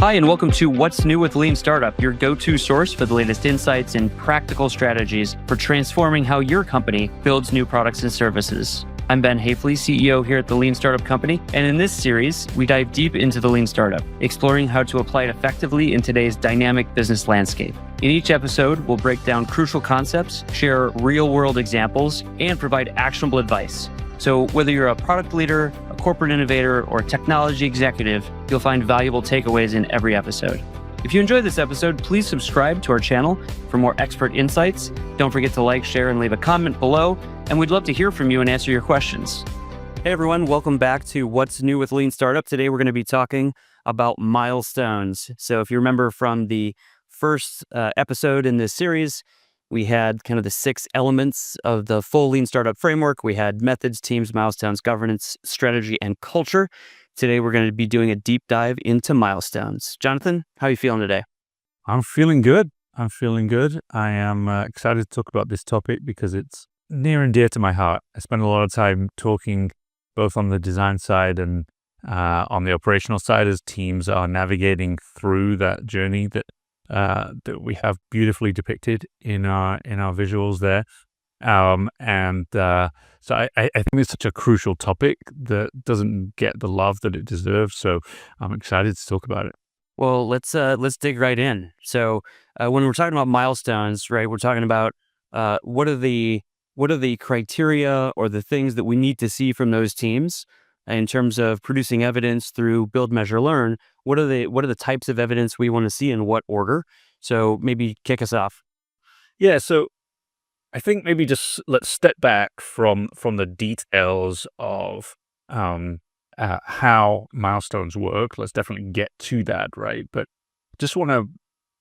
Hi, and welcome to What's New with Lean Startup, your go-to source for the latest insights and practical strategies for transforming how your company builds new products and services. I'm Ben Hafele, CEO here at the Lean Startup Company, and in this series, we dive deep into the Lean Startup, exploring how to apply it effectively in today's dynamic business landscape. In each episode, we'll break down crucial concepts, share real-world examples, and provide actionable advice. So whether you're a product leader, a corporate innovator, or a technology executive, you'll find valuable takeaways in every episode. If you enjoyed this episode, please subscribe to our channel for more expert insights. Don't forget to like, share, and leave a comment below, and we'd love to hear from you and answer your questions. Hey everyone, welcome back to What's New with Lean Startup. Today we're going to be talking about milestones. So if you remember from the first episode in this series, we had kind of the 6 elements of the full Lean Startup framework. We had methods, teams, milestones, governance, strategy, and culture. Today, we're going to be doing a deep dive into milestones. Jonathan, how are you feeling today? I'm feeling good. I am excited to talk about this topic because it's near and dear to my heart. I spend a lot of time talking both on the design side and on the operational side as teams are navigating through that journey that we have beautifully depicted in our visuals there. So I think it's such a crucial topic that doesn't get the love that it deserves. So I'm excited to talk about it. Well, let's dig right in. So when we're talking about milestones, right, we're talking about what are the criteria or the things that we need to see from those teams in terms of producing evidence through build, measure, learn. What are the types of evidence we want to see in what order? So maybe kick us off. Yeah. So I think maybe just let's step back from the details of how milestones work. Let's definitely get to that, right? But just want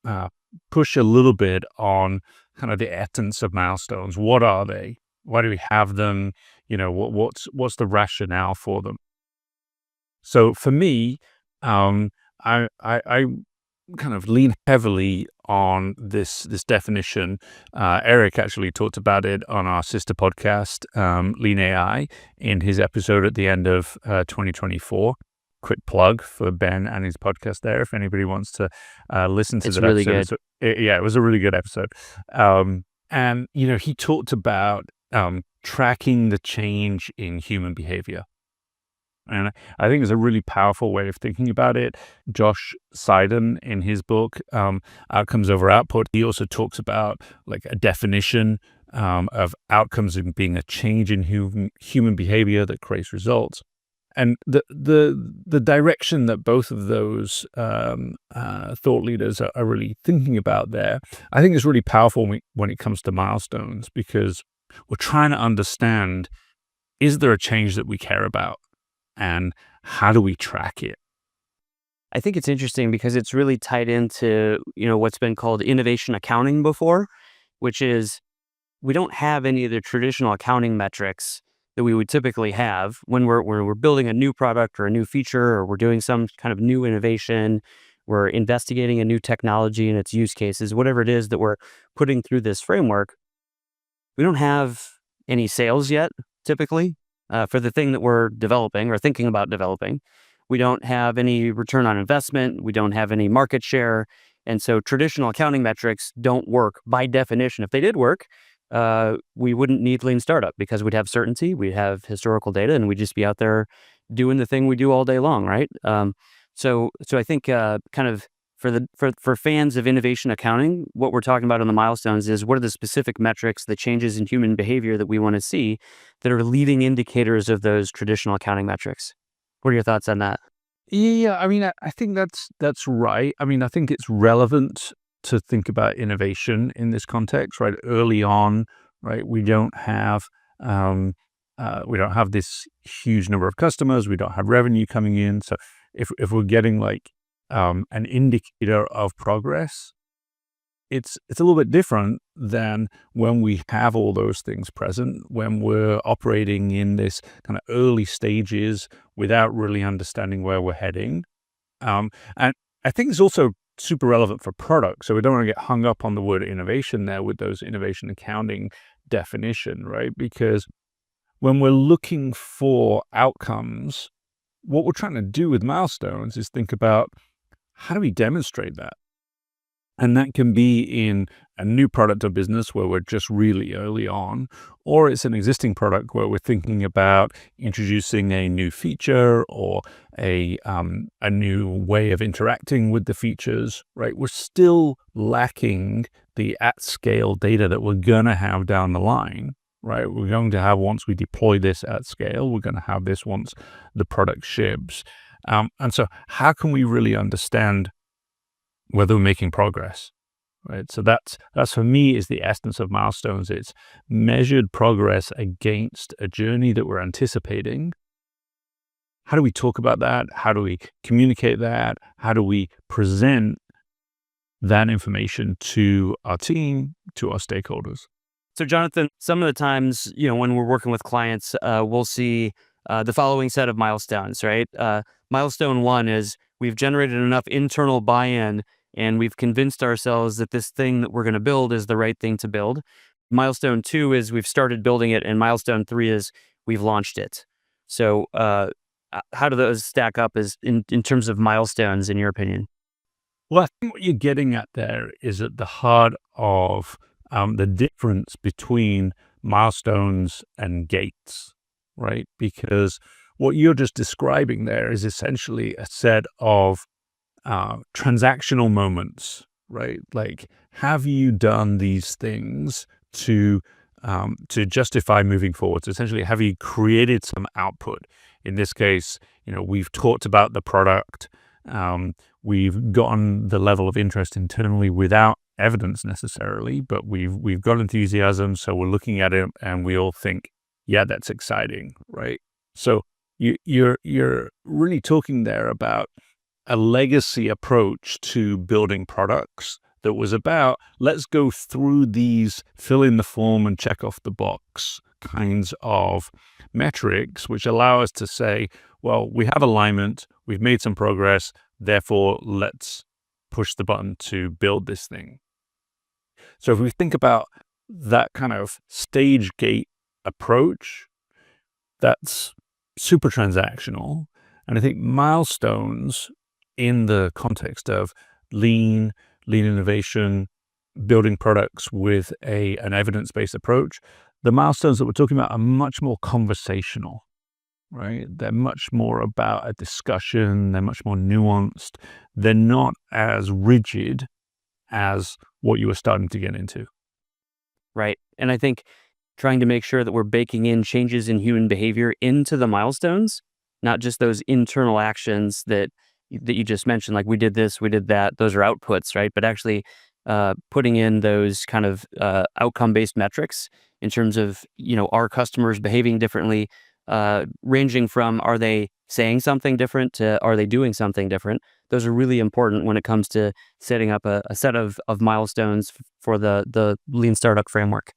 to push a little bit on kind of the essence of milestones. What are they? Why do we have them? You know, what's the rationale for them? So for me, I kind of lean heavily on this definition. Eric actually talked about it on our sister podcast, Lean AI, in his episode at the end of 2024. Quick plug for Ben and his podcast there, if anybody wants to listen to that really episode. Good. It was a really good episode. And, you know, he talked about tracking the change in human behavior. And I think it's a really powerful way of thinking about it. Josh Seiden, in his book, Outcomes Over Output, he also talks about like a definition of outcomes in being a change in human behavior that creates results. And the direction that both of those thought leaders are really thinking about there, I think is really powerful when it comes to milestones, because we're trying to understand, is there a change that we care about? And how do we track it? I think it's interesting because it's really tied into, what's been called innovation accounting before, which is we don't have any of the traditional accounting metrics that we would typically have when we're building a new product or a new feature, or we're doing some kind of new innovation, we're investigating a new technology and its use cases, whatever it is that we're putting through this framework. We don't have any sales yet, typically. For the thing that we're developing or thinking about developing. We don't have any return on investment. We don't have any market share. And so traditional accounting metrics don't work by definition. If they did work, we wouldn't need Lean Startup because we'd have certainty, we'd have historical data, and we'd just be out there doing the thing we do all day long, right? So I think kind of for fans of innovation accounting, what we're talking about on the milestones is what are the specific metrics, the changes in human behavior that we want to see that are leading indicators of those traditional accounting metrics. What are your thoughts on that? Yeah, I mean, I think that's right. I mean, I think it's relevant to think about innovation in this context, right? Early on, right, we don't have this huge number of customers. We don't have revenue coming in. So if we're getting like an indicator of progress, it's a little bit different than when we have all those things present, when we're operating in this kind of early stages without really understanding where we're heading. And I think it's also super relevant for products. So we don't want to get hung up on the word innovation there with those innovation accounting definition, right? Because when we're looking for outcomes, what we're trying to do with milestones is think about how do we demonstrate that? And that can be in a new product or business where we're just really early on, or it's an existing product where we're thinking about introducing a new feature or a new way of interacting with the features, right? We're still lacking the at-scale data that we're going to have down the line, right? We're going to have once we deploy this at scale, we're going to have this once the product ships. And so how can we really understand whether we're making progress, right? So that's for me is the essence of milestones. It's measured progress against a journey that we're anticipating. How do we talk about that? How do we communicate that? How do we present that information to our team, to our stakeholders? So, Jonathan, some of the times, when we're working with clients, we'll see the following set of milestones, right? Milestone 1 is we've generated enough internal buy-in and we've convinced ourselves that this thing that we're going to build is the right thing to build. Milestone 2 is we've started building it, and milestone 3 is we've launched it. So, how do those stack up as in terms of milestones, in your opinion? Well, I think what you're getting at there is at the heart of the difference between milestones and gates, right? Because what you're just describing there is essentially a set of transactional moments, right? Like, have you done these things to justify moving forward? So essentially, have you created some output? In this case, we've talked about the product. We've gotten the level of interest internally without evidence necessarily, but we've got enthusiasm. So we're looking at it and we all think, yeah, that's exciting, right? So you're really talking there about a legacy approach to building products that was about, let's go through these fill in the form and check off the box kinds of metrics, which allow us to say, well, we have alignment, we've made some progress, therefore let's push the button to build this thing. So if we think about that kind of stage gate approach, that's super transactional. And I think milestones in the context of lean innovation, building products with an evidence-based approach, the milestones that we're talking about are much more conversational, right? They're much more about a discussion. They're much more nuanced. They're not as rigid as what you were starting to get into. Right. And I think trying to make sure that we're baking in changes in human behavior into the milestones, not just those internal actions that you just mentioned, like we did this, we did that, those are outputs, right? But actually putting in those kind of outcome-based metrics in terms of, our customers behaving differently, ranging from are they saying something different to are they doing something different. Those are really important when it comes to setting up a set of milestones for the lean startup framework.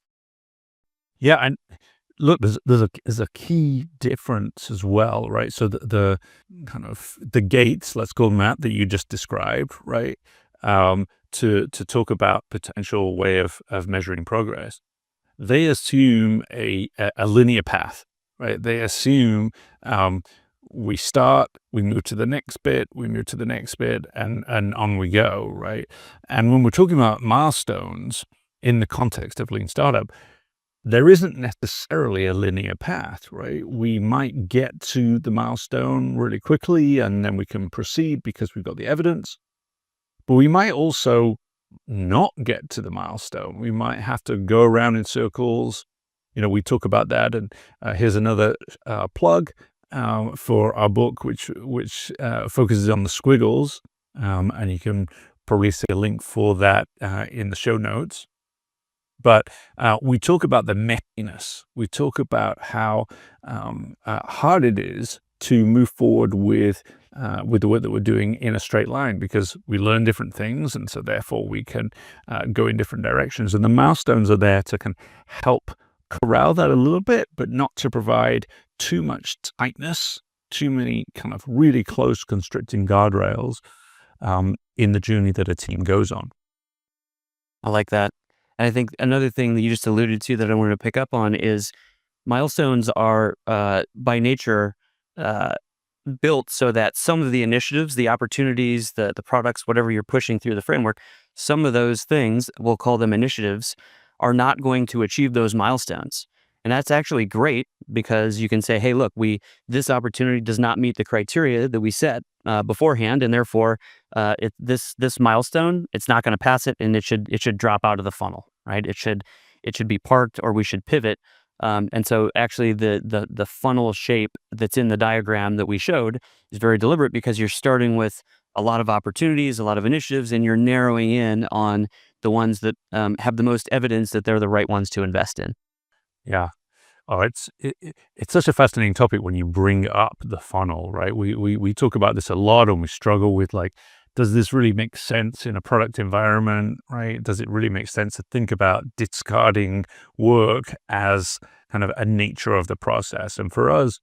Yeah, and look, there's a key difference as well, right? So the kind of the gates, let's call them that you just described, right? To talk about potential way of measuring progress, they assume a linear path, right? They assume we start, we move to the next bit, we move to the next bit, and on we go, right? And when we're talking about milestones in the context of lean startup, there isn't necessarily a linear path, right? We might get to the milestone really quickly and then we can proceed because we've got the evidence. But we might also not get to the milestone. We might have to go around in circles. We talk about that. And here's another plug for our book, which focuses on the squiggles. And you can probably see a link for that in the show notes. But we talk about the messiness. We talk about how hard it is to move forward with the work that we're doing in a straight line because we learn different things, and so therefore we can go in different directions. And the milestones are there to kind of help corral that a little bit, but not to provide too much tightness, too many kind of really close constricting guardrails in the journey that a team goes on. I like that. And I think another thing that you just alluded to that I wanted to pick up on is milestones are by nature built so that some of the initiatives, the opportunities, the products, whatever you're pushing through the framework, some of those things, we'll call them initiatives, are not going to achieve those milestones. And that's actually great because you can say, hey, look, this opportunity does not meet the criteria that we set beforehand, and therefore this milestone, it's not going to pass it, and it should drop out of the funnel, right? It should be parked, or we should pivot. And so actually the funnel shape that's in the diagram that we showed is very deliberate because you're starting with a lot of opportunities, a lot of initiatives, and you're narrowing in on the ones that have the most evidence that they're the right ones to invest in. Yeah. Oh, it's such a fascinating topic when you bring up the funnel, right? We talk about this a lot, and we struggle with, like, does this really make sense in a product environment, right? Does it really make sense to think about discarding work as kind of a nature of the process? And for us,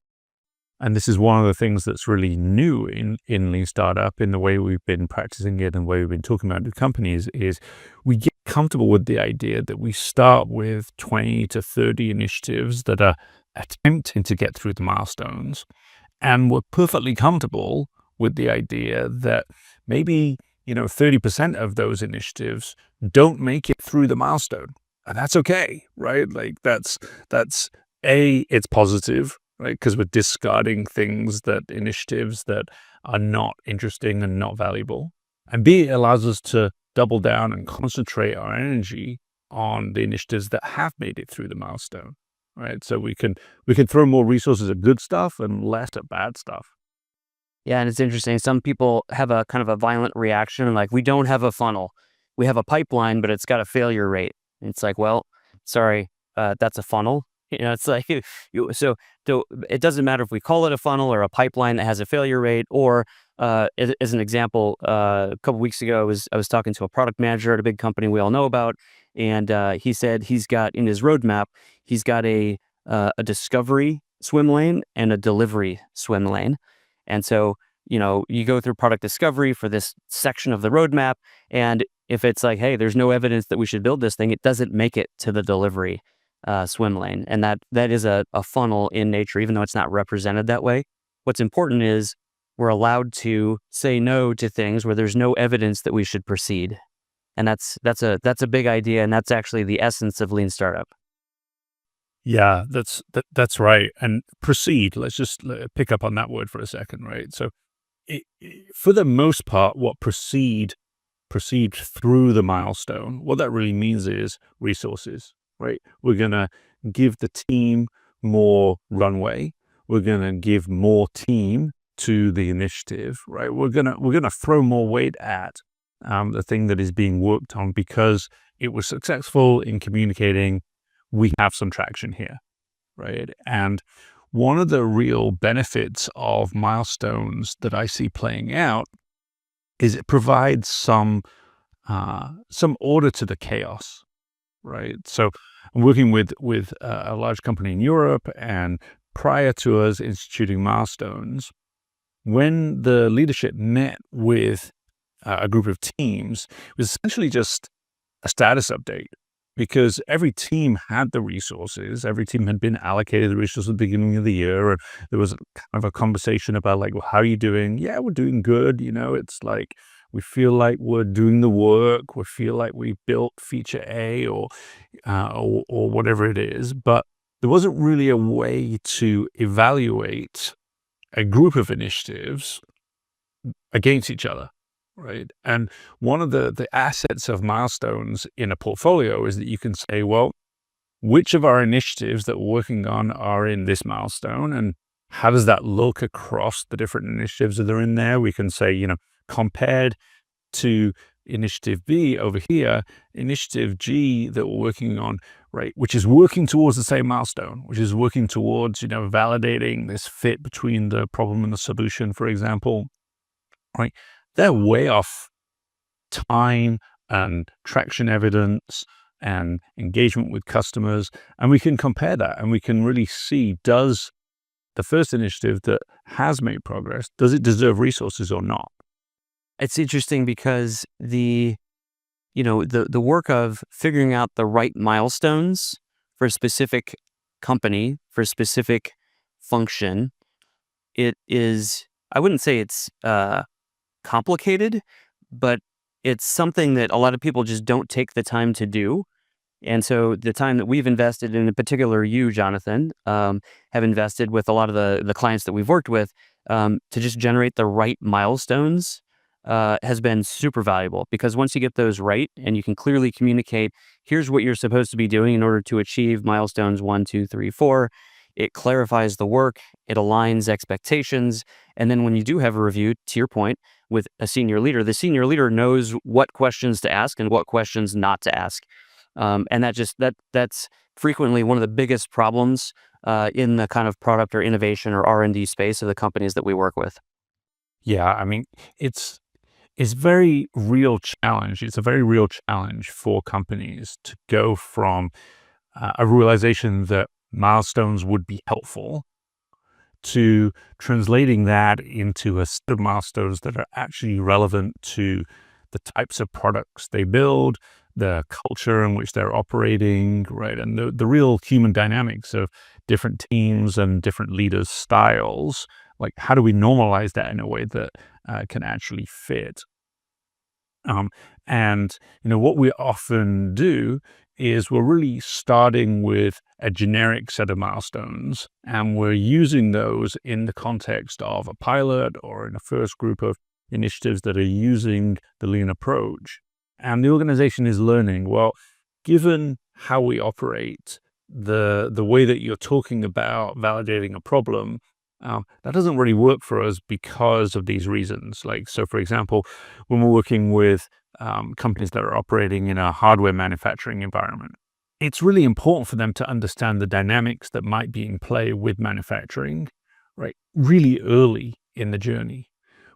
and this is one of the things that's really new in Lean Startup, in the way we've been practicing it and the way we've been talking about it with companies, is we get comfortable with the idea that we start with 20 to 30 initiatives that are attempting to get through the milestones. And we're perfectly comfortable with the idea that maybe, 30% of those initiatives don't make it through the milestone. And that's okay, right? Like it's positive, right? Because we're discarding initiatives that are not interesting and not valuable. And B, it allows us to double down and concentrate our energy on the initiatives that have made it through the milestone, right? So we can throw more resources at good stuff and less at bad stuff. Yeah, and it's interesting. Some people have a kind of a violent reaction, like, we don't have a funnel. We have a pipeline, but it's got a failure rate. And it's like, well, sorry, that's a funnel. It's like, so it doesn't matter if we call it a funnel or a pipeline that has a failure rate. Or as an example, a couple weeks ago, I was talking to a product manager at a big company we all know about, and he said he's got in his roadmap, he's got a discovery swim lane and a delivery swim lane. And so, you go through product discovery for this section of the roadmap. And if it's like, hey, there's no evidence that we should build this thing, it doesn't make it to the delivery swim lane. And that is a funnel in nature, even though it's not represented that way. What's important is we're allowed to say no to things where there's no evidence that we should proceed. And that's a big idea. And that's actually the essence of Lean Startup. Yeah, that's right. And proceed. Let's just pick up on that word for a second, right? So, for the most part, what proceed through the milestone, what that really means is resources, right? We're gonna give the team more runway. We're gonna give more team to the initiative, right? We're gonna throw more weight at the thing that is being worked on because it was successful in communicating. We have some traction here, right? And one of the real benefits of milestones that I see playing out is it provides some order to the chaos, right? So I'm working with a large company in Europe, and prior to us instituting milestones, when the leadership met with a group of teams, it was essentially just a status update, because every team had the resources. Every team had been allocated the resources at the beginning of the year. And there was kind of a conversation about, like, well, how are you doing? Yeah, we're doing good. It's like, we feel like we're doing the work. We feel like we built feature A or whatever it is. But there wasn't really a way to evaluate a group of initiatives against each other. Right. And one of the assets of milestones in a portfolio is that you can say, well, which of our initiatives that we're working on are in this milestone, and how does that look across the different initiatives that are in there? We can say, compared to initiative B over here, initiative G that we're working on, right, which is working towards the same milestone, which is working towards, validating this fit between the problem and the solution, for example, right? They're way off time and traction evidence and engagement with customers. And we can compare that, and we can really see, does the first initiative that has made progress, does it deserve resources or not? It's interesting because the work of figuring out the right milestones for a specific company, for a specific function, it is I wouldn't say it's complicated, but it's something that a lot of people just don't take the time to do. And so the time that we've invested, in particular you, Jonathan, have invested with a lot of the clients that we've worked with, to just generate the right milestones, has been super valuable, because once you get those right and you can clearly communicate, here's what you're supposed to be doing in order to achieve milestones 1, 2, 3, 4. It clarifies the work, it aligns expectations. And then when you do have a review, to your point, with a senior leader, the senior leader knows what questions to ask and what questions not to ask. And that's frequently one of the biggest problems in the kind of product or innovation or R&D space of the companies that we work with. Yeah, I mean, it's very real challenge. It's a very real challenge for companies to go from a realization that milestones would be helpful to translating that into a set of milestones that are actually relevant to the types of products they build, the culture in which they're operating, right? And the real human dynamics of different teams and different leaders' styles. Like, how do we normalize that in a way that can actually fit? And what we often do is we're really starting with a generic set of milestones, and we're using those in the context of a pilot or in a first group of initiatives that are using the lean approach. And the organization is learning, well, given how we operate, the way that you're talking about validating a problem, that doesn't really work for us because of these reasons. Like, so for example, when we're working with companies that are operating in a hardware manufacturing environment, it's really important for them to understand the dynamics that might be in play with manufacturing, right, really early in the journey.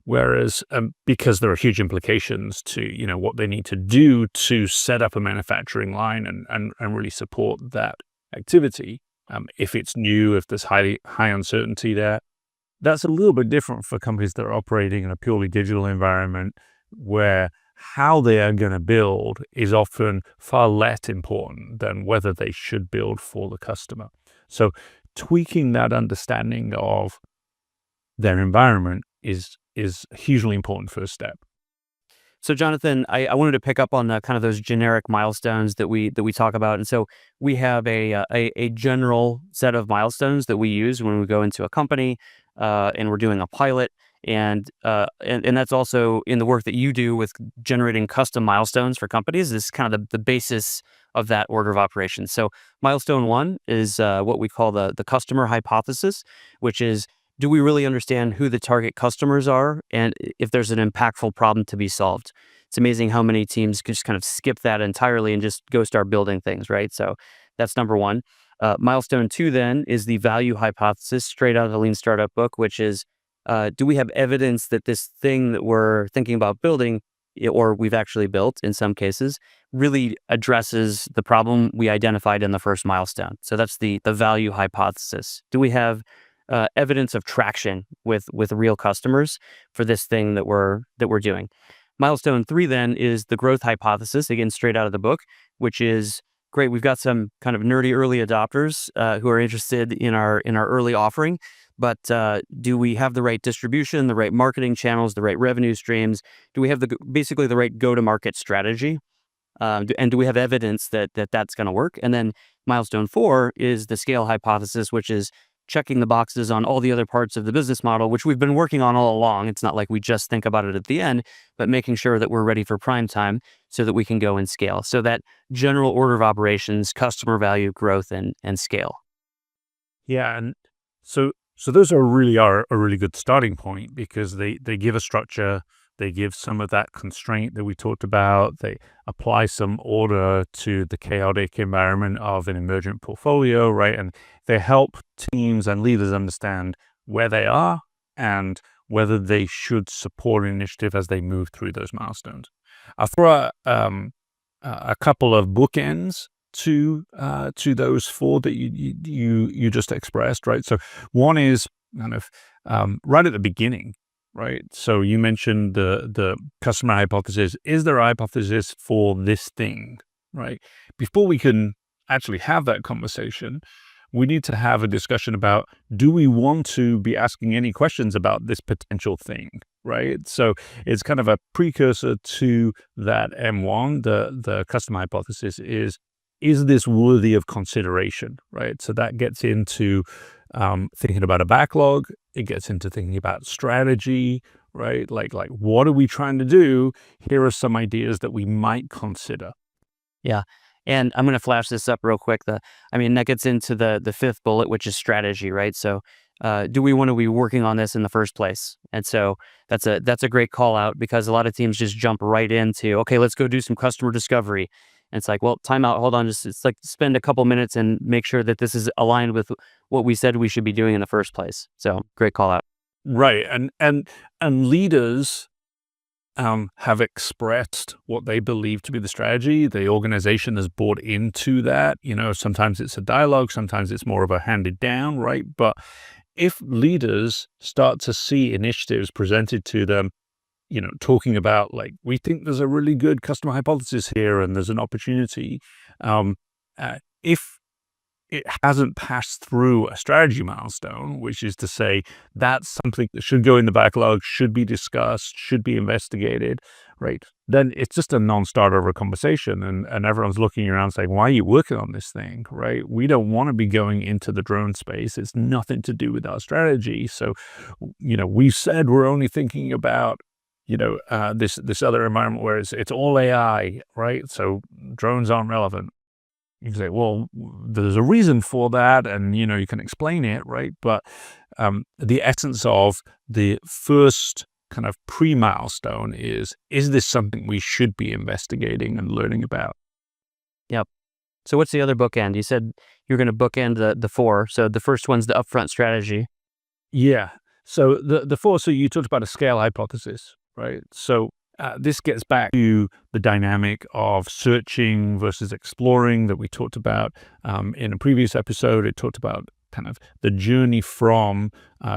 Whereas, because there are huge implications to, what they need to do to set up a manufacturing line and really support that activity. If it's new, if there's high uncertainty there, that's a little bit different for companies that are operating in a purely digital environment, where how they are going to build is often far less important than whether they should build for the customer. So tweaking that understanding of their environment is a hugely important first step. So, Jonathan, I wanted to pick up on the kind of those generic milestones that we talk about. And so we have a general set of milestones that we use when we go into a company, and we're doing a pilot. And that's also in the work that you do with generating custom milestones for companies. This is kind of the basis of that order of operations. So milestone 1 is what we call the customer hypothesis, which is, do we really understand who the target customers are and if there's an impactful problem to be solved? It's amazing how many teams can just kind of skip that entirely and just go start building things, right? So that's number 1. Milestone 2 then is the value hypothesis, straight out of the Lean Startup book, which is, do we have evidence that this thing that we're thinking about building, or we've actually built in some cases, really addresses the problem we identified in the first milestone? So that's the value hypothesis. Do we have evidence of traction with real customers for this thing that we're doing? Milestone 3 then is the growth hypothesis, again straight out of the book, which is, great, we've got some kind of nerdy early adopters who are interested in our early offering, but do we have the right distribution, the right marketing channels, the right revenue streams? Do we have basically the right go-to-market strategy? And do we have evidence that that's going to work? And then milestone 4 is the scale hypothesis, which is checking the boxes on all the other parts of the business model, which we've been working on all along. It's not like we just think about it at the end, but making sure that we're ready for prime time so that we can go and scale. So that general order of operations, customer value, growth, and scale. Yeah, and so those are a really good starting point, because they give a structure, they give some of that constraint that we talked about, they apply some order to the chaotic environment of an emergent portfolio, right? And they help teams and leaders understand where they are and whether they should support an initiative as they move through those milestones. I'll throw a couple of bookends to those 4 that you just expressed, right? So one is kind of right at the beginning, right? So you mentioned the customer hypothesis. Is there a hypothesis for this thing, right? Before we can actually have that conversation, we need to have a discussion about, do we want to be asking any questions about this potential thing, right? So it's kind of a precursor to that M1, the customer hypothesis is this worthy of consideration, right? So that gets into thinking about a backlog. It gets into thinking about strategy, right? Like what are we trying to do? Here are some ideas that we might consider. Yeah. And I'm going to flash this up real quick. That gets into the fifth bullet, which is strategy, right? So, do we want to be working on this in the first place? And so that's a great call out, because a lot of teams just jump right into, okay, let's go do some customer discovery. And it's like, well, time out, hold on, it's like spend a couple minutes and make sure that this is aligned with what we said we should be doing in the first place. So great call out. Right. And leaders have expressed what they believe to be the strategy. The organization has bought into that. Sometimes it's a dialogue, sometimes it's more of a handed down, right? But if leaders start to see initiatives presented to them, talking about, like, we think there's a really good customer hypothesis here and there's an opportunity. If it hasn't passed through a strategy milestone, which is to say that's something that should go in the backlog, should be discussed, should be investigated, right? Then it's just a non-starter of a conversation, and everyone's looking around saying, why are you working on this thing, right? We don't want to be going into the drone space. It's nothing to do with our strategy. So, we said we're only thinking about this other environment where it's all AI, right? So drones aren't relevant. You can say, well, there's a reason for that, and you can explain it, right? But the essence of the first kind of pre-milestone is this something we should be investigating and learning about? Yep. So what's the other bookend? You said you're going to bookend the four. So the first one's the upfront strategy. Yeah. So the four. So you talked about a scale hypothesis, right? So this gets back to the dynamic of searching versus exploring that we talked about in a previous episode. It talked about kind of the journey from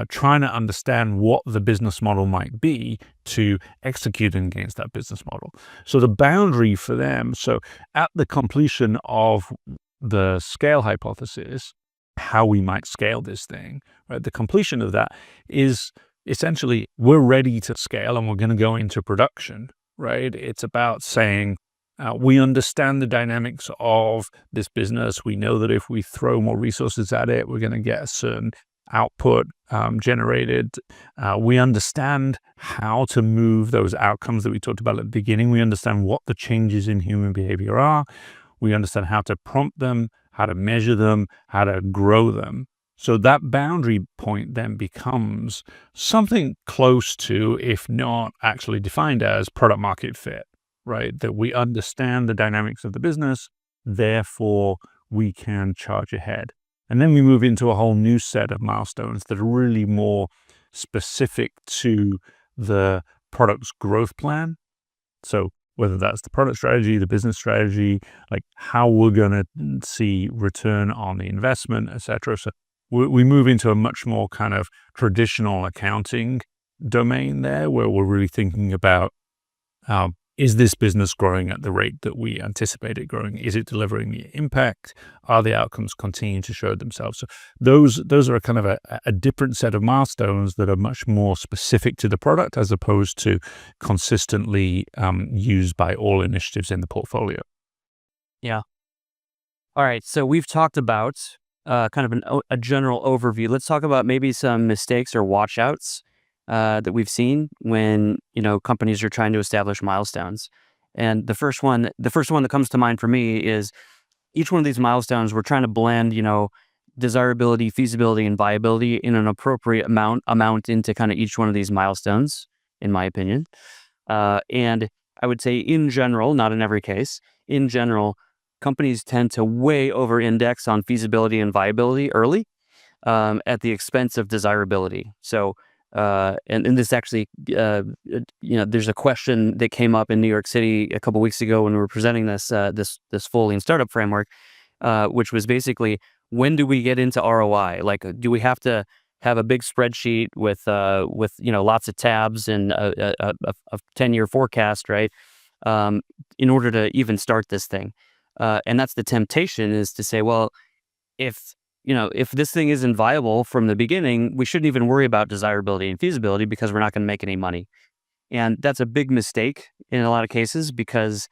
trying to understand what the business model might be to executing against that business model. So the boundary for them, so at the completion of the scale hypothesis, how we might scale this thing, right? The completion of that is essentially, we're ready to scale and we're going to go into production, right? It's about saying, we understand the dynamics of this business. We know that if we throw more resources at it, we're going to get a certain output generated. We understand how to move those outcomes that we talked about at the beginning. We understand what the changes in human behavior are. We understand how to prompt them, how to measure them, how to grow them. So that boundary point then becomes something close to, if not actually defined as, product market fit, right? That we understand the dynamics of the business, therefore we can charge ahead. And then we move into a whole new set of milestones that are really more specific to the product's growth plan. So whether that's the product strategy, the business strategy, like how we're going to see return on the investment, etc. So we move into a much more kind of traditional accounting domain there, where we're really thinking about, is this business growing at the rate that we anticipate it growing? Is it delivering the impact? Are the outcomes continuing to show themselves? So those are kind of a different set of milestones that are much more specific to the product, as opposed to consistently used by all initiatives in the portfolio. Yeah. All right. So we've talked about kind of a general overview. Let's talk about maybe some mistakes or watchouts that we've seen when companies are trying to establish milestones. And the first one that comes to mind for me is, each one of these milestones, we're trying to blend desirability, feasibility, and viability in an appropriate amount into kind of each one of these milestones, in my opinion. And I would say, in general, not in every case, in general, companies tend to way over-index on feasibility and viability early, at the expense of desirability. So, and this actually, there's a question that came up in New York City a couple weeks ago when we were presenting this full lean startup framework, which was basically, when do we get into ROI? Like, do we have to have a big spreadsheet with lots of tabs and a 10-year forecast, right? In order to even start this thing. And that's the temptation, is to say, well, if if this thing isn't viable from the beginning, we shouldn't even worry about desirability and feasibility because we're not going to make any money. And that's a big mistake in a lot of cases because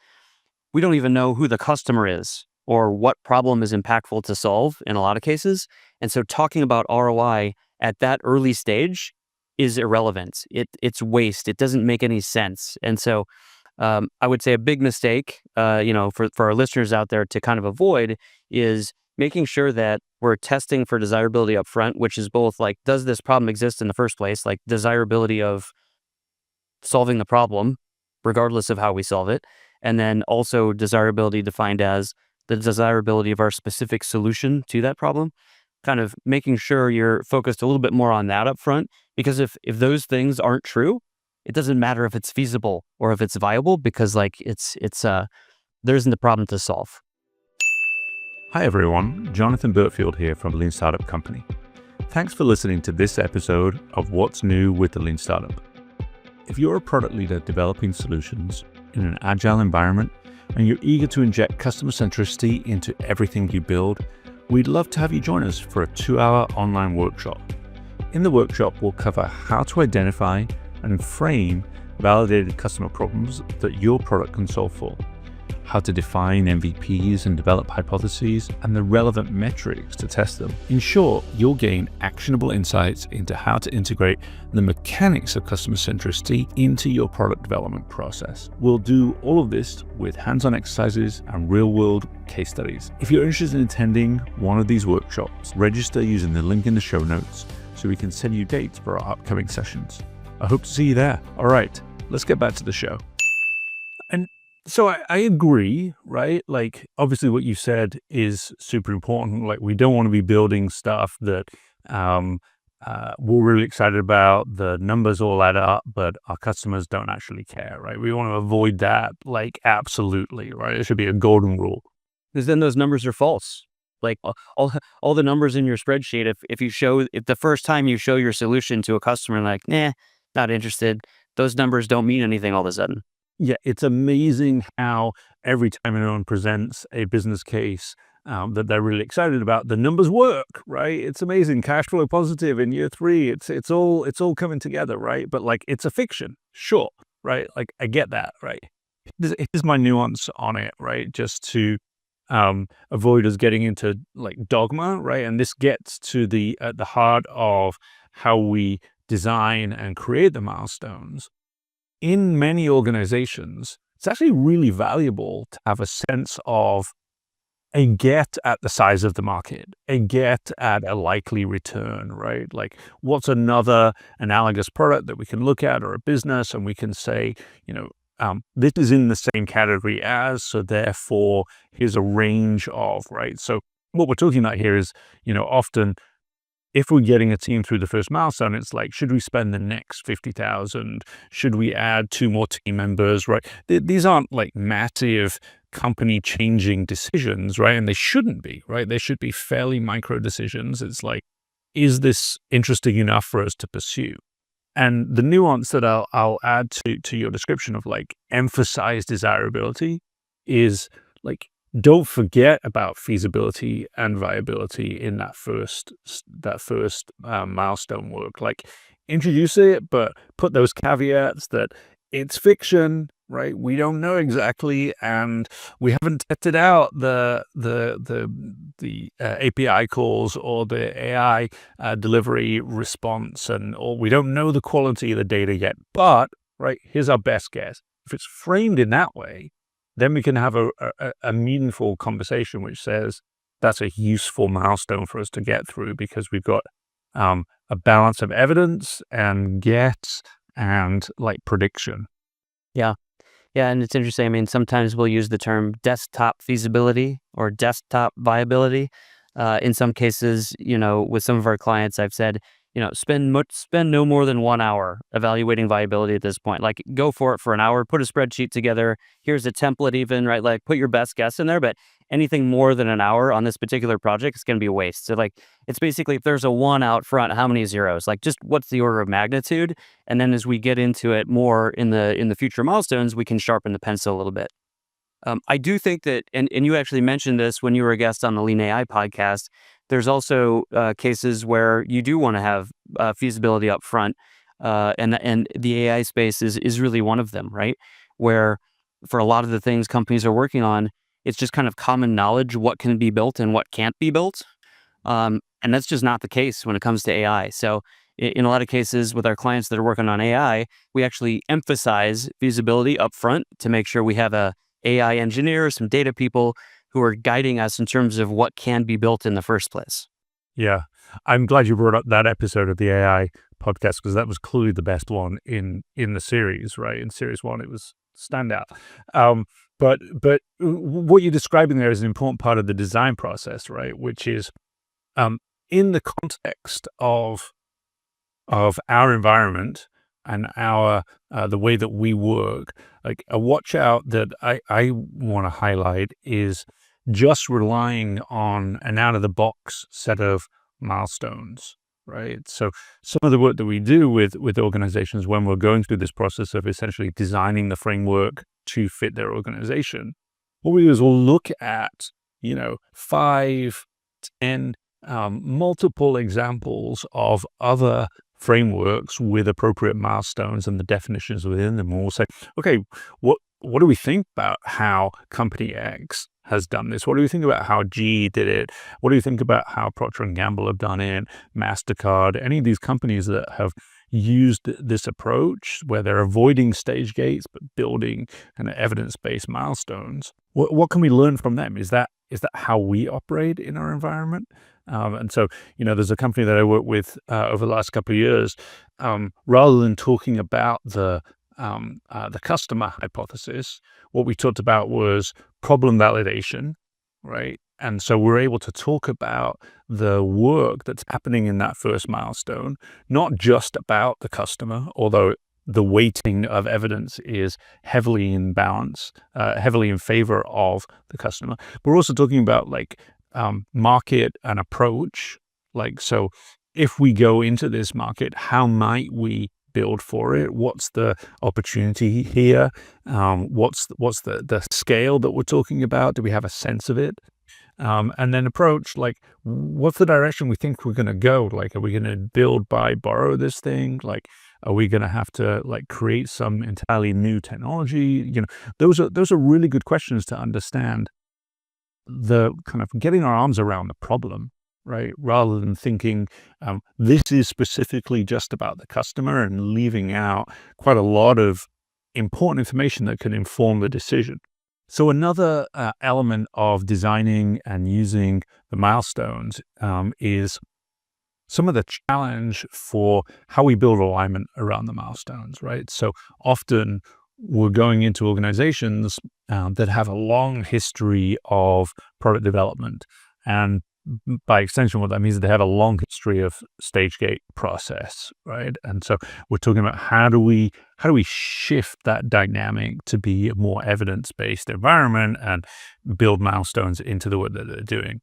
we don't even know who the customer is or what problem is impactful to solve in a lot of cases. And so talking about ROI at that early stage is irrelevant. It's waste. It doesn't make any sense. And so I would say a big mistake, for our listeners out there to kind of avoid is making sure that we're testing for desirability up front, which is both like, does this problem exist in the first place? Like desirability of solving the problem, regardless of how we solve it. And then also desirability defined as the desirability of our specific solution to that problem. Kind of making sure you're focused a little bit more on that up front, because if those things aren't true, it doesn't matter if it's feasible or if it's viable, because like there isn't a problem to solve. Hi everyone, Jonathan Bertfield here from Lean Startup Company. Thanks for listening to this episode of What's New with the Lean Startup. If you're a product leader developing solutions in an agile environment and you're eager to inject customer centricity into everything you build, we'd love to have you join us for a 2-hour online workshop. In the workshop, we'll cover how to identify and frame validated customer problems that your product can solve for, how to define MVPs and develop hypotheses, and the relevant metrics to test them. In short, you'll gain actionable insights into how to integrate the mechanics of customer centricity into your product development process. We'll do all of this with hands-on exercises and real-world case studies. If you're interested in attending one of these workshops, register using the link in the show notes so we can send you dates for our upcoming sessions. I hope to see you there. All right, let's get back to the show. And so I agree, right? Like, obviously what you said is super important. Like, we don't want to be building stuff that we're really excited about, the numbers all add up, but our customers don't actually care, right? We want to avoid that, like, absolutely, right? It should be a golden rule. Because then those numbers are false. Like all the numbers in your spreadsheet, if the first time you show your solution to a customer, like, nah, not interested, those numbers don't mean anything all of a sudden. Yeah, it's amazing how every time anyone presents a business case that they're really excited about, the numbers work, right? It's amazing. Cash flow positive in year 3. It's all coming together, right? But like, it's a fiction, sure, right? Like, I get that, right? Here's my nuance on it, right? Just to avoid us getting into like dogma, right? And this gets to at the heart of how we design and create the milestones. In many organizations, it's actually really valuable to have a sense of a get at the size of the market, a get at a likely return, right? Like, what's another analogous product that we can look at, or a business, and we can say, this is in the same category as, so therefore here's a range of, right? So what we're talking about here is, often if we're getting a team through the first milestone, it's like, should we spend the next 50,000? Should we add 2 more team members, right? These aren't like massive company changing decisions, right? And they shouldn't be, right? They should be fairly micro decisions. It's like, is this interesting enough for us to pursue? And the nuance that I'll add to your description of like emphasize desirability is like, don't forget about feasibility and viability in that first milestone work. Like, introduce it, but put those caveats that it's fiction, right? We don't know exactly, and we haven't tested out the API calls or the AI delivery response, or we don't know the quality of the data yet. But right, here's our best guess. If it's framed in that way, then we can have a meaningful conversation which says that's a useful milestone for us to get through, because we've got a balance of evidence and gets and like prediction. Yeah. Yeah. And it's interesting. I mean, sometimes we'll use the term desktop feasibility or desktop viability. In some cases, with some of our clients, I've said, spend no more than 1 hour evaluating viability at this point. Like, go for it for an hour, put a spreadsheet together. Here's a template even, right? Like, put your best guess in there, but anything more than an hour on this particular project is going to be a waste. So like, it's basically, if there's a 1 out front, how many zeros? Like, just what's the order of magnitude? And then as we get into it more in the future milestones, we can sharpen the pencil a little bit. I do think that, and you actually mentioned this when you were a guest on the Lean AI podcast, there's also cases where you do want to have feasibility up front, and the AI space is really one of them, right? Where for a lot of the things companies are working on, it's just kind of common knowledge what can be built and what can't be built. And that's just not the case when it comes to AI. So in a lot of cases with our clients that are working on AI, we actually emphasize feasibility up front to make sure we have a AI engineer, some data people who are guiding us in terms of what can be built in the first place. Yeah. I'm glad you brought up that episode of the AI podcast because that was clearly the best one in the series, right? In series one, it was standout. But what you're describing there is an important part of the design process, right? Which is um, in the context of our environment and our the way that we work. Like a watch out that I want to highlight is just relying on an out of the box set of milestones, right? So some of the work that we do with organizations when we're going through this process of essentially designing the framework to fit their organization, what we do is we'll look at, 5, 10, multiple examples of other frameworks with appropriate milestones and the definitions within them. And we'll say, okay, what do we think about how company X has done this? What do we think about how G did it? What do you think about how Procter & Gamble have done it, MasterCard, any of these companies that have used this approach where they're avoiding stage gates but building kind of evidence-based milestones? What can we learn from them? Is that how we operate in our environment? And so, there's a company that I work with over the last couple of years. Rather than talking about the customer hypothesis, what we talked about was problem validation, right? And so we're able to talk about the work that's happening in that first milestone, not just about the customer, although the weighting of evidence is heavily in balance, heavily in favor of the customer. But we're also talking about market and approach. So if we go into this market, how might we build for it? What's the opportunity here? What's the scale that we're talking about? Do we have a sense of it? And then approach, what's the direction we think we're going to go? Are we going to build, buy, borrow this thing? Are we going to have to create some entirely new technology? Those are really good questions to understand the kind of getting our arms around the problem, right? Rather than thinking this is specifically just about the customer and leaving out quite a lot of important information that can inform the decision. So another element of designing and using the milestones is some of the challenge for how we build alignment around the milestones, right? So often we're going into organizations that have a long history of product development. And by extension, what that means is they have a long history of stage gate process, right? And so we're talking about how do we shift that dynamic to be a more evidence-based environment and build milestones into the work that they're doing.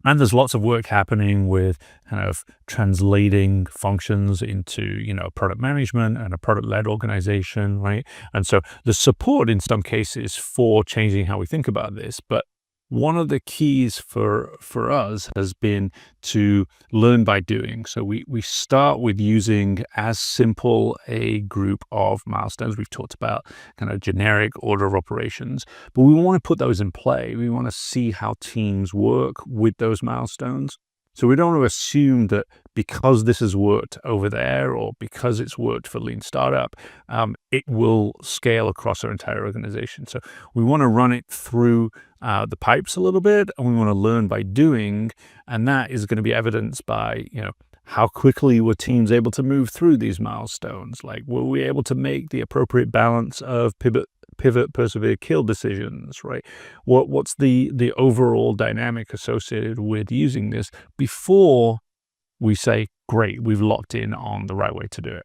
And there's lots of work happening with kind of translating functions into, product management and a product-led organization, right? And so there's support in some cases for changing how we think about this. But one of the keys for us has been to learn by doing. So we start with using as simple a group of milestones. We've talked about kind of generic order of operations, but we want to put those in play. We want to see how teams work with those milestones. So we don't want to assume that because this has worked over there or because it's worked for Lean Startup, it will scale across our entire organization. So we want to run it through the pipes a little bit, and we want to learn by doing, and that is going to be evidenced by, how quickly were teams able to move through these milestones? Were we able to make the appropriate balance of pivot, persevere, kill decisions, right? What's the overall dynamic associated with using this before we say, great, we've locked in on the right way to do it?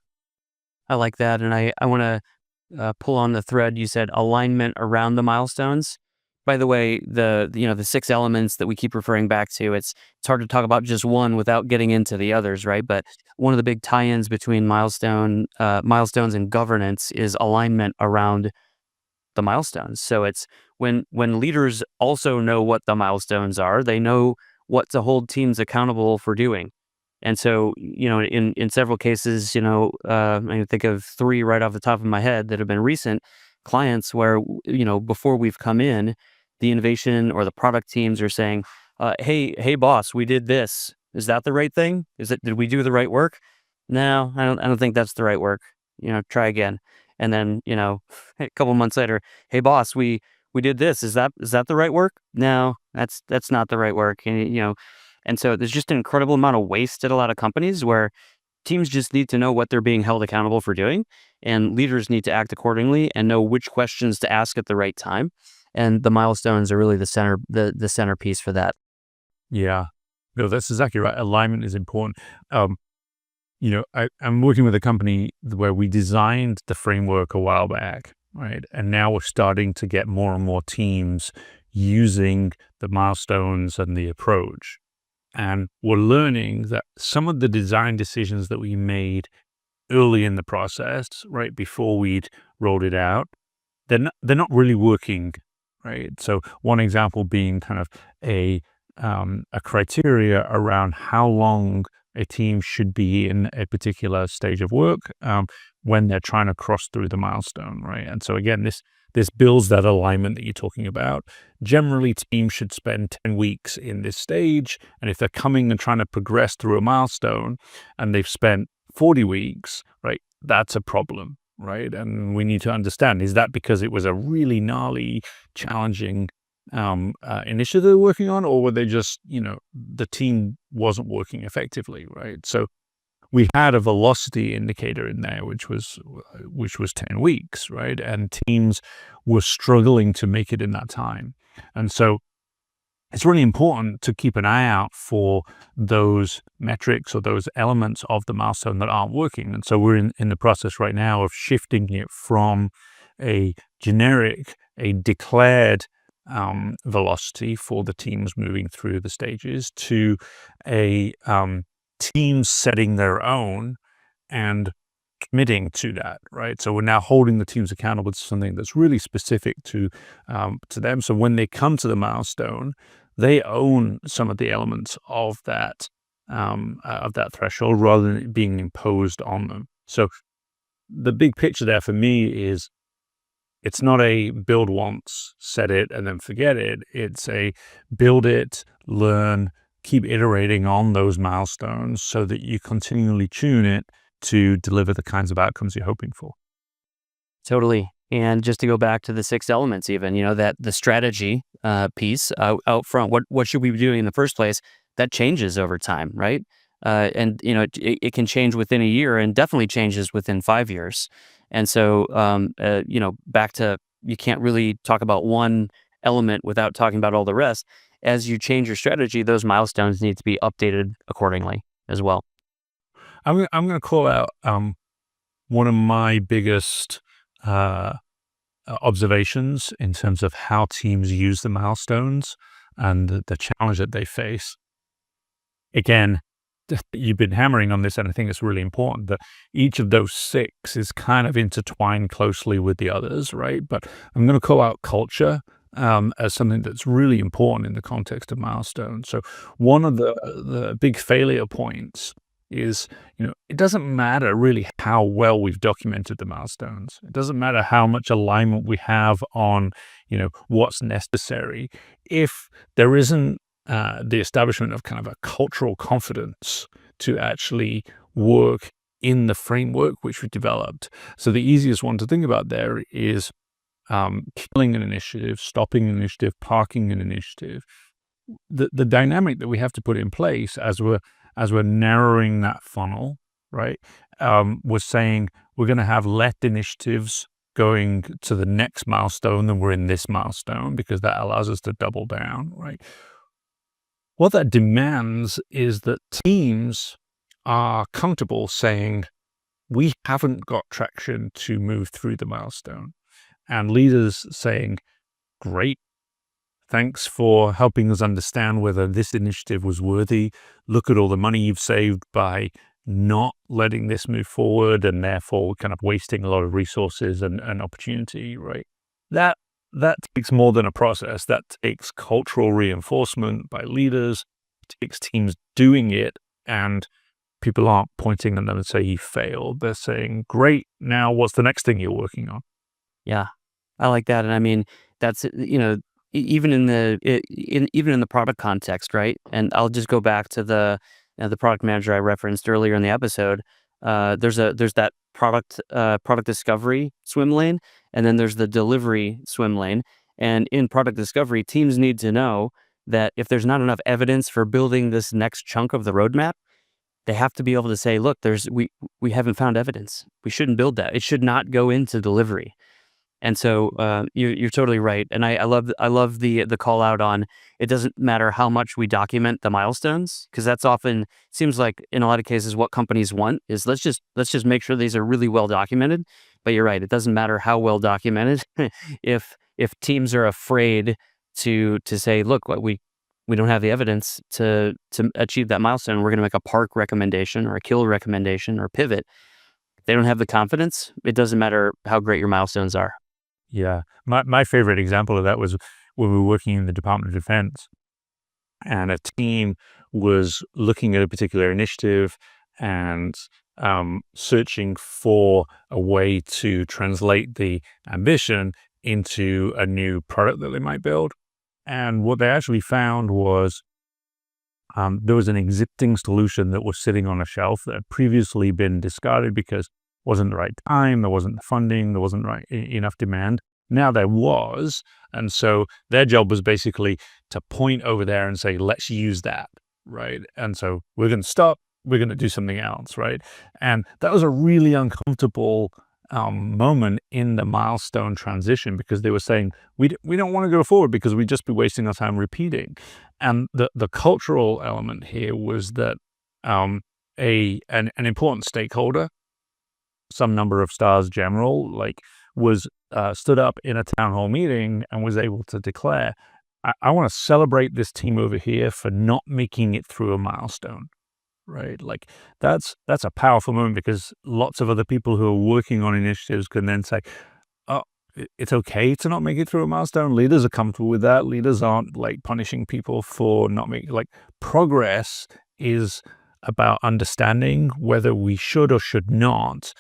I like that. And I want to pull on the thread. You said alignment around the milestones. By the way, the 6 elements that we keep referring back to, it's hard to talk about just one without getting into the others, right? But one of the big tie-ins between milestones and governance is alignment around the milestones. So it's when leaders also know what the milestones are, they know what to hold teams accountable for doing. And so, in several cases, I can think of three right off the top of my head that have been recent clients where, before we've come in, the innovation or the product teams are saying, hey, boss, we did this. Is that the right thing? Did we do the right work? No, I don't think that's the right work. Try again. And then, a couple months later, hey, boss, we did this. Is that the right work? No, that's not the right work. And so there's just an incredible amount of waste at a lot of companies where teams just need to know what they're being held accountable for doing, and leaders need to act accordingly and know which questions to ask at the right time. And the milestones are really the centerpiece for that. Yeah. No, that's exactly right. Alignment is important. I'm working with a company where we designed the framework a while back, right? And now we're starting to get more and more teams using the milestones and the approach. And we're learning that some of the design decisions that we made early in the process, right before we'd rolled it out, they're not really working, right? So one example being kind of a criteria around how long a team should be in a particular stage of work when they're trying to cross through the milestone, right? And so again, this builds that alignment that you're talking about. Generally, teams should spend 10 weeks in this stage, and if they're coming and trying to progress through a milestone and they've spent 40 weeks, right, that's a problem, right? And we need to understand, is that because it was a really gnarly, challenging initiative they're working on, or were they just, the team wasn't working effectively, right? So we had a velocity indicator in there, which was 10 weeks, right? And teams were struggling to make it in that time. And so it's really important to keep an eye out for those metrics or those elements of the milestone that aren't working. And so we're in the process right now of shifting it from a generic, a declared velocity for the teams moving through the stages to a team setting their own and committing to that, right? So we're now holding the teams accountable to something that's really specific to them. So when they come to the milestone, they own some of the elements of that threshold rather than it being imposed on them. So the big picture there for me is it's not a build once, set it, and then forget it. It's a build it, learn, keep iterating on those milestones so that you continually tune it to deliver the kinds of outcomes you're hoping for. Totally. And just to go back to the 6 elements, even, that the strategy piece out front, what should we be doing in the first place? That changes over time, right? And it can change within a year, and definitely changes within 5 years. And so, back to, you can't really talk about one element without talking about all the rest. As you change your strategy, those milestones need to be updated accordingly as well. I'm going to call out one of my biggest observations in terms of how teams use the milestones and the challenge that they face. Again, you've been hammering on this, and I think it's really important that each of those 6 is kind of intertwined closely with the others, right? But I'm going to call out culture as something that's really important in the context of milestones. So one of the big failure points is, it doesn't matter really how well we've documented the milestones. It doesn't matter how much alignment we have on, what's necessary. If there isn't the establishment of kind of a cultural confidence to actually work in the framework which we developed. So the easiest one to think about there is killing an initiative, stopping an initiative, parking an initiative. The dynamic that we have to put in place as we're narrowing that funnel, right? We're saying we're going to have less initiatives going to the next milestone than we're in this milestone, because that allows us to double down, right? What that demands is that teams are comfortable saying, we haven't got traction to move through the milestone. And leaders saying, great, thanks for helping us understand whether this initiative was worthy. Look at all the money you've saved by not letting this move forward, and therefore kind of wasting a lot of resources and opportunity, right? That takes more than a process. That takes cultural reinforcement by leaders takes teams doing it, and people aren't pointing at them and say you failed. They're saying, great, now what's the next thing you're working on? Yeah, I like that. And I mean, that's, even in even in the product context, right? And I'll just go back to the product manager I referenced earlier in the episode. There's that product discovery swim lane, and then there's the delivery swim lane. And in product discovery, teams need to know that if there's not enough evidence for building this next chunk of the roadmap, they have to be able to say, look, we haven't found evidence. We shouldn't build that. It should not go into delivery. And so you're totally right. And I love the call out on, it doesn't matter how much we document the milestones, because that's often seems like in a lot of cases what companies want is let's just make sure these are really well documented. But you're right, it doesn't matter how well documented if teams are afraid to say, look, what we don't have the evidence to achieve that milestone. We're going to make a park recommendation or a kill recommendation or pivot. If they don't have the confidence, it doesn't matter how great your milestones are. Yeah. My favorite example of that was when we were working in the Department of Defense, and a team was looking at a particular initiative and searching for a way to translate the ambition into a new product that they might build. And what they actually found was there was an existing solution that was sitting on a shelf that had previously been discarded because it wasn't the right time, there wasn't the funding, there wasn't enough demand. Now there was, and so their job was basically to point over there and say, let's use that, right? And so we're going to stop, we're going to do something else, right? And that was a really uncomfortable moment in the milestone transition, because they were saying, we don't want to go forward because we'd just be wasting our time repeating. And the cultural element here was that an important stakeholder, some number of stars general, was stood up in a town hall meeting and was able to declare, I want to celebrate this team over here for not making it through a milestone. Right. That's a powerful moment, because lots of other people who are working on initiatives can then say, oh, it's okay to not make it through a milestone. Leaders are comfortable with that. Leaders aren't punishing people for not making, progress is about understanding whether we should or should not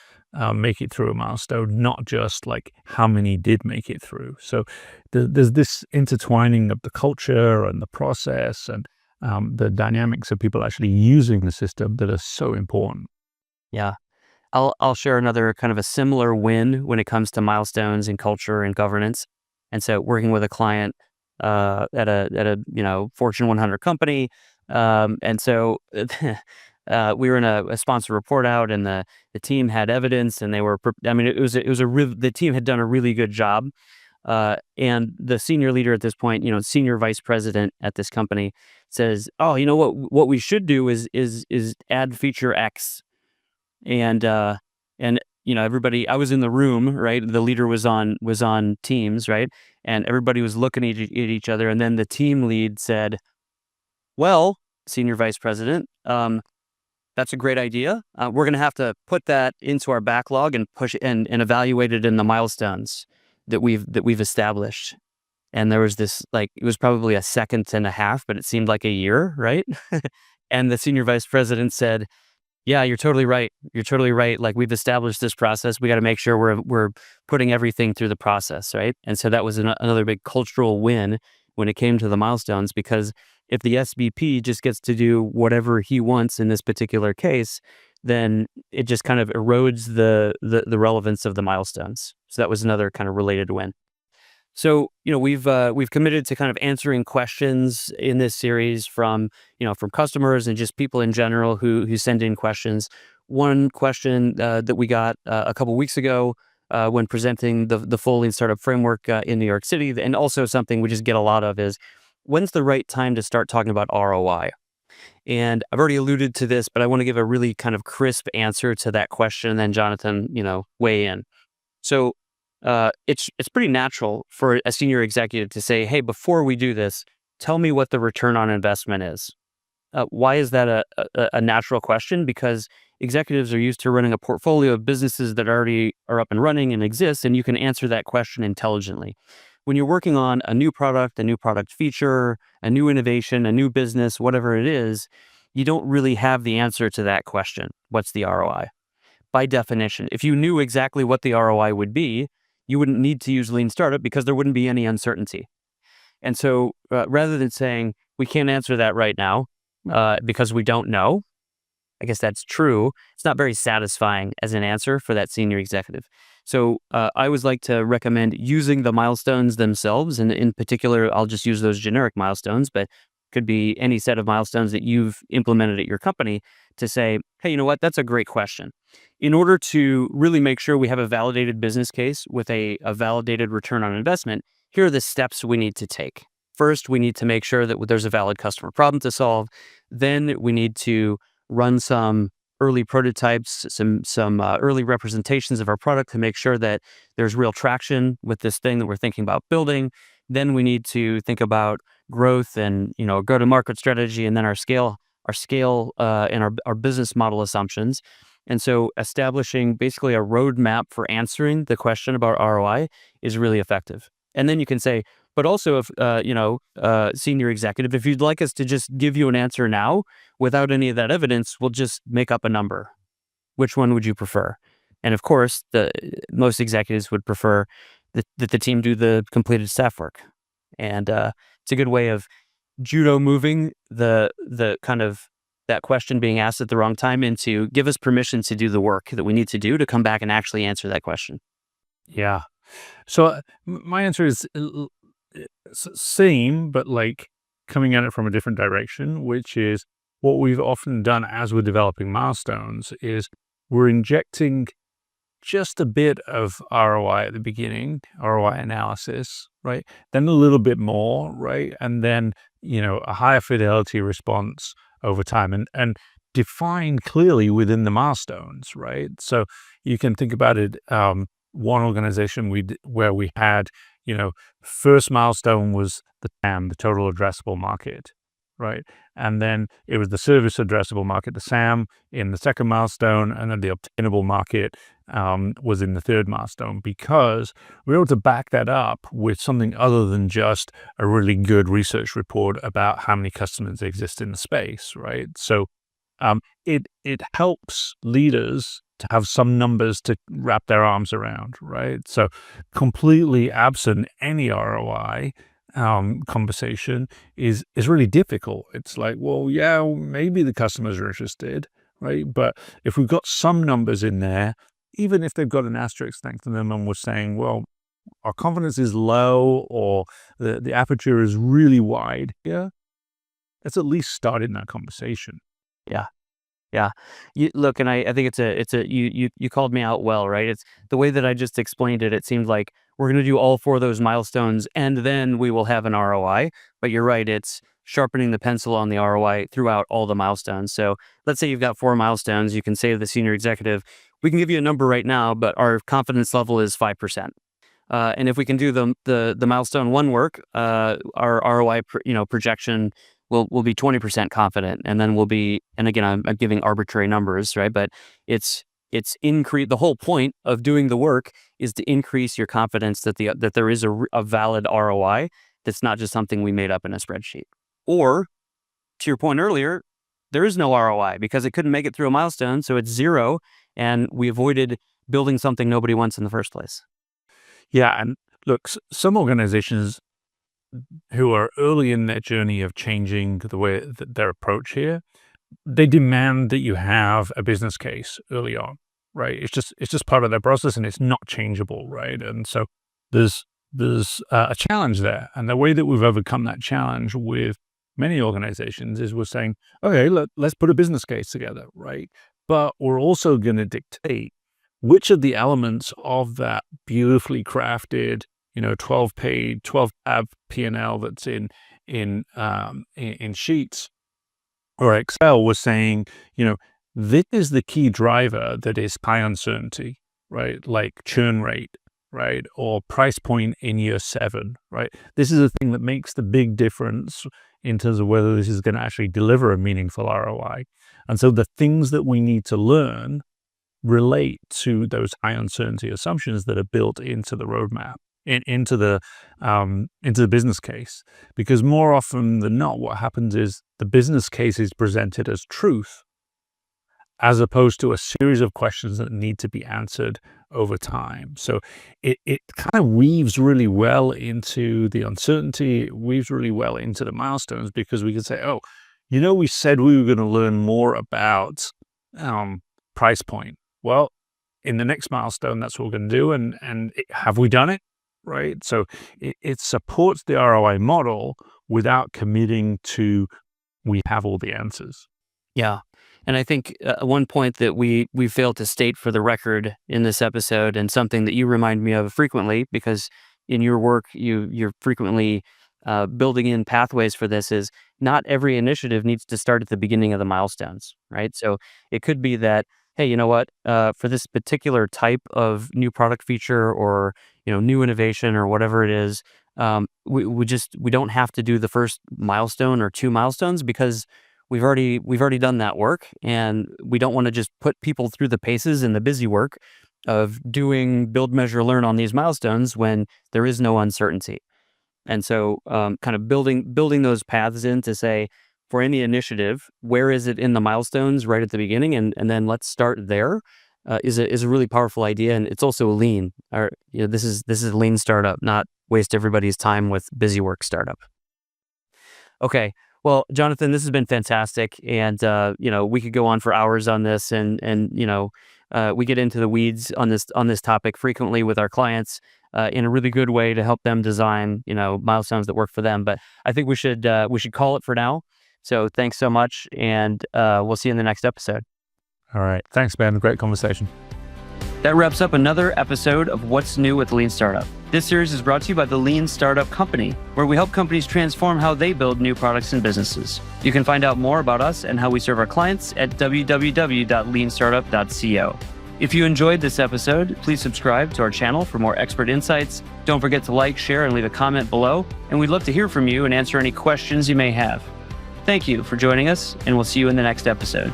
make it through a milestone, not just how many did make it through. So there's this intertwining of the culture and the process and the dynamics of people actually using the system that are so important. Yeah. I'll share another kind of a similar win when it comes to milestones and culture and governance. And so working with a client at a Fortune 100 company, and so we were in a sponsor report out, and the team had evidence, and they were. I mean, the team had done a really good job. And the senior leader at this point, senior vice president at this company, says, "Oh, you know what we should do is add feature X." And everybody. I was in the room, right? The leader was on Teams, right? And everybody was looking at each other. And then the team lead said, "Well, senior vice president, that's a great idea. We're going to have to put that into our backlog and push it and evaluate it in the milestones that we've established." And there was this, it was probably a second and a half, but it seemed like a year, right? And the senior vice president said, "Yeah, you're totally right. You're totally right. We've established this process. We got to make sure we're putting everything through the process, right?" And so that was another big cultural win when it came to the milestones, because if the SVP just gets to do whatever he wants in this particular case, then it just kind of erodes the relevance of the milestones. So that was another kind of related win. So, we've committed to kind of answering questions in this series from customers and just people in general who send in questions. One question that we got a couple weeks ago when presenting the full Lean Startup Framework in New York City, and also something we just get a lot of, is when's the right time to start talking about ROI? And I've already alluded to this, but I want to give a really kind of crisp answer to that question, and then Jonathan, weigh in. So it's pretty natural for a senior executive to say, "Hey, before we do this, tell me what the return on investment is." Why is that a natural question? Because executives are used to running a portfolio of businesses that already are up and running and exist, and you can answer that question intelligently. when you're working on a new product feature, a new innovation, a new business, whatever it is, you don't really have the answer to that question. What's the ROI? By definition, if you knew exactly what the ROI would be, you wouldn't need to use lean startup because there wouldn't be any uncertainty. And so rather than saying, we can't answer that right now because we don't know, I guess that's true. It's not very satisfying as an answer for that senior executive. So I always like to recommend using the milestones themselves. And in particular, I'll just use those generic milestones, but could be any set of milestones that you've implemented at your company to say, hey, you know what? That's a great question. In order to really make sure we have a validated business case with a validated return on investment, here are the steps we need to take. First, we need to make sure that there's a valid customer problem to solve. Then we need to run some early prototypes, some early representations of our product to make sure that there's real traction with this thing that we're thinking about building. Then we need to think about growth and go-to-market strategy, and then our scale and our business model assumptions. And so establishing basically a roadmap for answering the question about ROI is really effective. And then you can say, but also if, senior executive, if you'd like us to just give you an answer now without any of that evidence, we'll just make up a number. Which one would you prefer? And of course, most executives would prefer that the team do the completed staff work. And it's a good way of judo moving the kind of that question being asked at the wrong time into give us permission to do the work that we need to do to come back and actually answer that question. Yeah. So my answer is same, but like coming at it from a different direction, which is what we've often done as we're developing milestones is we're injecting just a bit of ROI at the beginning, ROI analysis, right? Then a little bit more, right? And then, a higher fidelity response over time and defined clearly within the milestones, right? So you can think about it, one organization where we had, first milestone was the TAM, the total addressable market, right? And then it was the service addressable market, the SAM, in the second milestone, and then the obtainable market was in the third milestone, because we were able to back that up with something other than just a really good research report about how many customers exist in the space, right? So it helps leaders to have some numbers to wrap their arms around, right? So completely absent any ROI conversation is really difficult. It's like, well, yeah, maybe the customers are interested, right? But if we've got some numbers in there, even if they've got an asterisk next to them and we're saying, well, our confidence is low or the aperture is really wide, yeah, let's at least start in that conversation. Yeah. Yeah. Look, and I think you called me out well, right? It's the way that I just explained it. It seemed like we're going to do all four of those milestones and then we will have an ROI. But you're right. It's sharpening the pencil on the ROI throughout all the milestones. So let's say you've got 4 milestones. You can say to the senior executive, we can give you a number right now, but our confidence level is 5%. And if we can do the milestone 1 work, our ROI projection will be 20% confident, and then we'll be, and again, I'm giving arbitrary numbers, right? But it's increase. The whole point of doing the work is to increase your confidence that there is a valid ROI that's not just something we made up in a spreadsheet. Or to your point earlier, there is no ROI because it couldn't make it through a milestone, so it's 0, and we avoided building something nobody wants in the first place. Yeah, and look, some organizations who are early in their journey of changing the way that their approach here, they demand that you have a business case early on, right? It's just part of their process and it's not changeable, right? And so there's a challenge there. And the way that we've overcome that challenge with many organizations is we're saying, okay, let's put a business case together, right? But we're also going to dictate which of the elements of that beautifully crafted 12-tab P&L that's in Sheets or Excel was saying, this is the key driver that is high uncertainty, right? Like churn rate, right? Or price point in year 7, right? This is the thing that makes the big difference in terms of whether this is going to actually deliver a meaningful ROI. And so the things that we need to learn relate to those high uncertainty assumptions that are built into the roadmap. into the business case, because more often than not, what happens is the business case is presented as truth, as opposed to a series of questions that need to be answered over time. So it kind of weaves really well into the uncertainty, it weaves really well into the milestones, because we can say, oh, we said we were going to learn more about price point. Well, in the next milestone, that's what we're going to do. And have we done it? Right? So it supports the ROI model without committing to we have all the answers. Yeah. And I think one point that we failed to state for the record in this episode, and something that you remind me of frequently, because in your work you're frequently building in pathways for this, is not every initiative needs to start at the beginning of the milestones, right? So it could be that, hey, you know what, for this particular type of new product feature or new innovation or whatever it is, we don't have to do the first milestone or 2 milestones, because we've already done that work, and we don't want to just put people through the paces and the busy work of doing build, measure, learn on these milestones when there is no uncertainty. And so kind of building those paths in to say, for any initiative, where is it in the milestones right at the beginning, and then let's start there, is a really powerful idea. And it's also lean. This is a lean startup, not waste everybody's time with busy work startup. Okay. Well, Jonathan, this has been fantastic, and we could go on for hours on this, and we get into the weeds on this topic frequently with our clients in a really good way to help them design milestones that work for them. But I think we should call it for now. So thanks so much, and we'll see you in the next episode. All right, thanks, Ben. Great conversation. That wraps up another episode of What's New with Lean Startup. This series is brought to you by the Lean Startup Company, where we help companies transform how they build new products and businesses. You can find out more about us and how we serve our clients at www.leanstartup.co. If you enjoyed this episode, please subscribe to our channel for more expert insights. Don't forget to like, share, and leave a comment below, and we'd love to hear from you and answer any questions you may have. Thank you for joining us, and we'll see you in the next episode.